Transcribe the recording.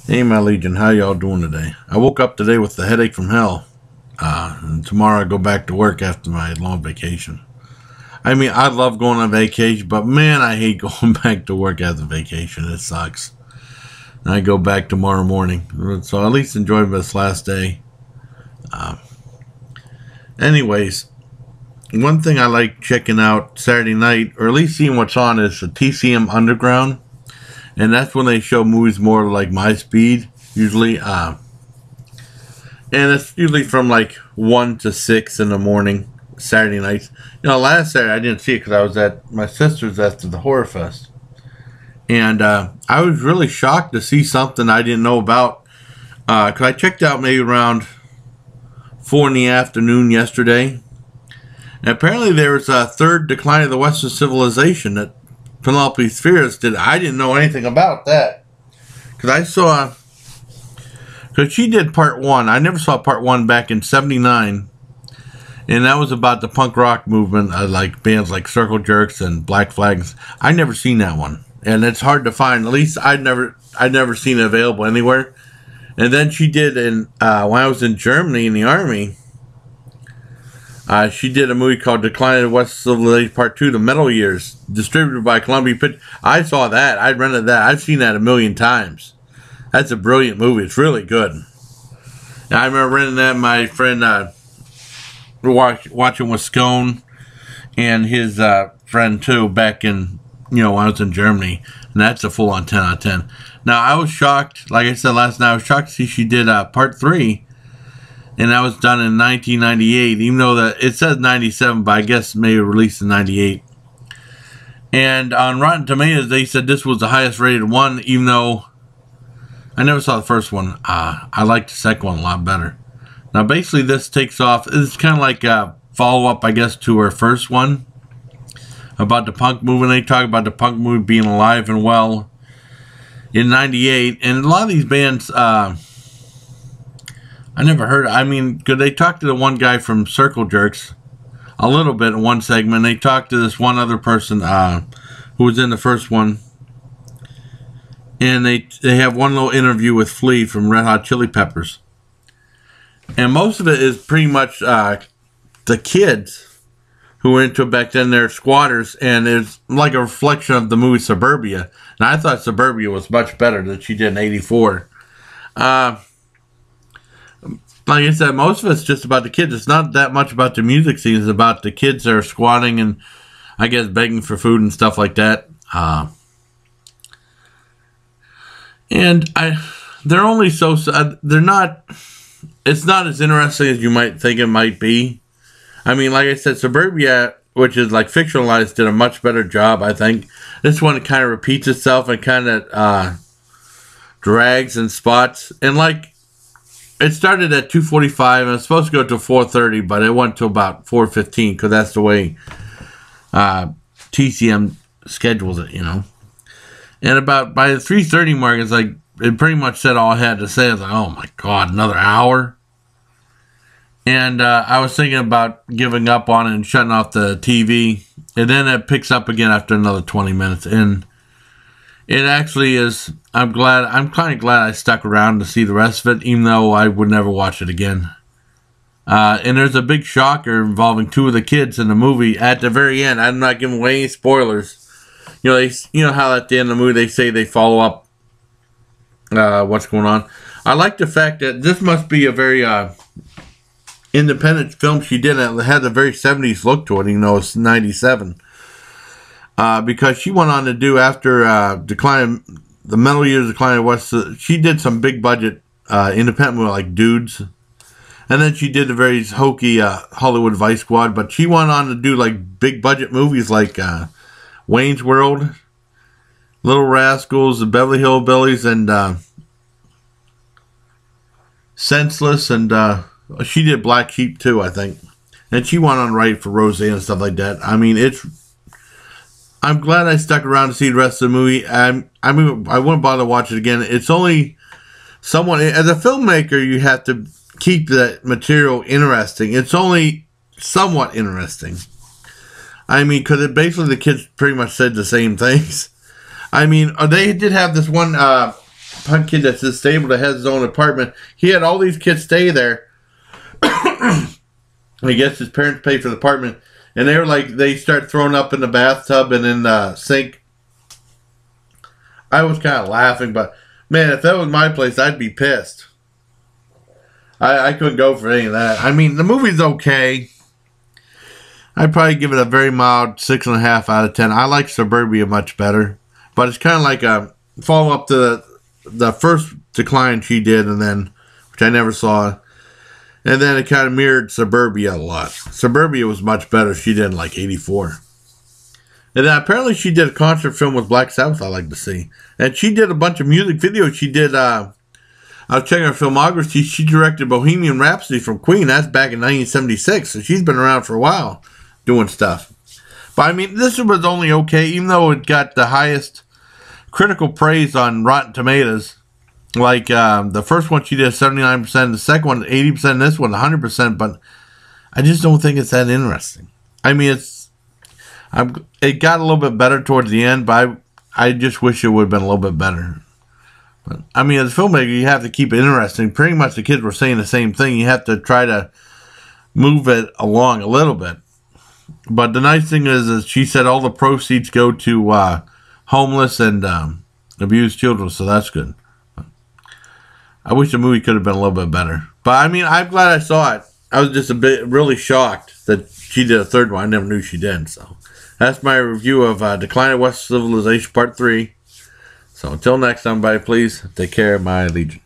Hey, my Legion, how y'all doing today? I woke up today with the headache from hell. And tomorrow I go back to work after my long vacation. I mean, I love going on vacation, but man, I hate going back to work after vacation. It sucks. And I go back tomorrow morning, so at least enjoy this last day. Uh, Anyways, one thing I like checking out Saturday night, or at least seeing what's on, is the TCM Underground. And that's when they show movies more like my speed, usually. And it's usually from like 1 to 6 in the morning, Saturday nights. You know, last Saturday I didn't see it because I was at my sister's after the Horror Fest. And I was really shocked to see something I didn't know about. Because I checked out maybe around 4 in the afternoon yesterday. And apparently there was a third decline of the Western civilization that Penelope Spheeris did. I didn't know anything about that. Because I saw... Because she did part 1. I never saw part 1 back in 79. And that was about the punk rock movement, like bands like Circle Jerks and Black Flags. I never seen that one. And it's hard to find. At least I'd never seen it available anywhere. And then she did, when I was in Germany in the Army, she did a movie called Decline of West Civilization Part 2, The Metal Years, distributed by Columbia Pictures. I saw that. I rented that. I've seen that a million times. That's a brilliant movie. It's really good. And I remember renting that. My friend watching with Scone and his friend too back in, when I was in Germany. And that's a full on 10 out of 10. Now, I was shocked. Like I said last night, I was shocked to see she did part 3. And that was done in 1998, even though it says 97, but I guess maybe released in 98. And on Rotten Tomatoes, they said this was the highest rated one, even though I never saw the first one. I liked the second one a lot better. Now, basically, this takes off. It's kind of like a follow-up, I guess, to her first one about the punk movement. They talk about the punk movement being alive and well in 98. And a lot of these bands... I never heard. I mean, because they talked to the one guy from Circle Jerks a little bit in one segment. They talked to this one other person who was in the first one, and they have one little interview with Flea from Red Hot Chili Peppers, and most of it is pretty much the kids who were into it back then. They're squatters, and it's like a reflection of the movie Suburbia. And I thought Suburbia was much better than she did in '84. Like I said, most of it's just about the kids. It's not that much about the music scene. It's about the kids that are squatting and, I guess, begging for food and stuff like that. They're only so... They're not... It's not as interesting as you might think it might be. I mean, like I said, Suburbia, which is like fictionalized, did a much better job, I think. This one kind of repeats itself and kind of drags and spots. And like... It started at 2:45 and it's supposed to go to 4:30, but it went to about 4:15 because that's the way TCM schedules it, And about by the 3:30 mark, it's like it pretty much said all I had to say. I was like, oh my god, another hour. And I was thinking about giving up on it and shutting off the TV, and then it picks up again after another 20 minutes. And it actually is. I'm kind of glad I stuck around to see the rest of it, even though I would never watch it again. And there's a big shocker involving 2 of the kids in the movie at the very end. I'm not giving away any spoilers. You know how at the end of the movie they say they follow up what's going on. I like the fact that this must be a very independent film she did. It had a very 70s look to it, even though it's 97. Because she went on to do, after the Metal Years Decline of West, she did some big budget independent movie like Dudes. And then she did the very hokey Hollywood Vice Squad. But she went on to do like big budget movies like Wayne's World, Little Rascals, The Beverly Hillbillies, and Senseless. And she did Black Sheep too, I think. And she went on to write for Roseanne and stuff like that. I mean, I'm glad I stuck around to see the rest of the movie. I wouldn't bother to watch it again. It's only somewhat... As a filmmaker, you have to keep that material interesting. It's only somewhat interesting. I mean, because basically the kids pretty much said the same things. I mean, they did have this one kid that's disabled that has his own apartment. He had all these kids stay there. And he gets his parents pay for the apartment. And they were like, they start throwing up in the bathtub and in the sink. I was kind of laughing, but man, if that was my place, I'd be pissed. I couldn't go for any of that. I mean, the movie's okay. I'd probably give it a very mild 6.5 out of 10. I like Suburbia much better. But it's kind of like a follow-up to the first Decline she did, and then, which I never saw. And then it kind of mirrored Suburbia a lot. Suburbia was much better. She did in like 84. And then apparently she did a concert film with Black Sabbath I like to see. And she did a bunch of music videos. She did, I was checking her filmography. She directed Bohemian Rhapsody from Queen. That's back in 1976. So she's been around for a while doing stuff. But I mean, this was only okay, even though it got the highest critical praise on Rotten Tomatoes. Like, the first one she did 79%, the second one 80%, and this one 100%, but I just don't think it's that interesting. I mean, it got a little bit better towards the end, but I just wish it would have been a little bit better. But, I mean, as a filmmaker, you have to keep it interesting. Pretty much the kids were saying the same thing. You have to try to move it along a little bit. But the nice thing is she said all the proceeds go to homeless and abused children, so that's good. I wish the movie could have been a little bit better. But, I mean, I'm glad I saw it. I was just really shocked that she did a third one. I never knew she did. So, that's my review of Decline of Western Civilization Part 3. So, until next time, everybody, please take care of my Legion.